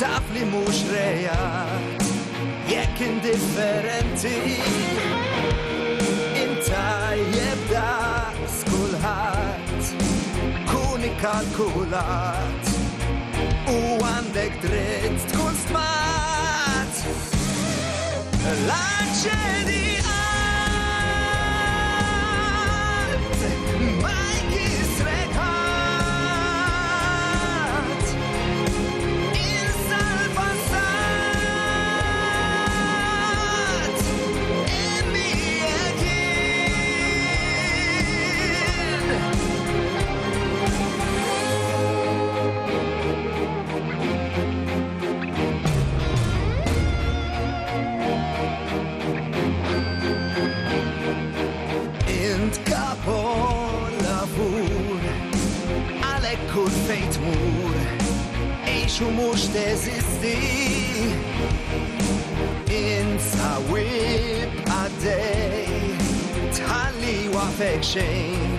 taf li mux rejat jekk indifferenti inta jibda skulħat kun ikkalkulat u għandek dritt tkun stmat l-aċċedi kull fejn tmur għejxu mux teżisti insa wib għaddej tħalli waqfek xejn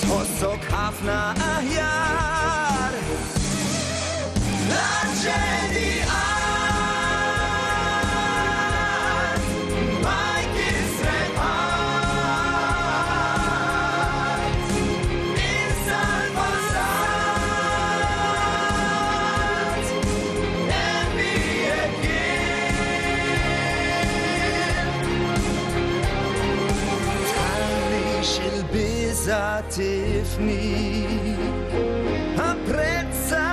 tħossok ħafna aħjar l-aċċedi tifni apprezza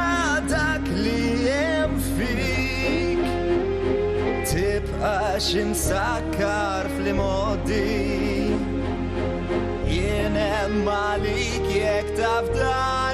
dak li jem fik tibqa ximsakkar fl-modi jien hemm għalik jekk taf dan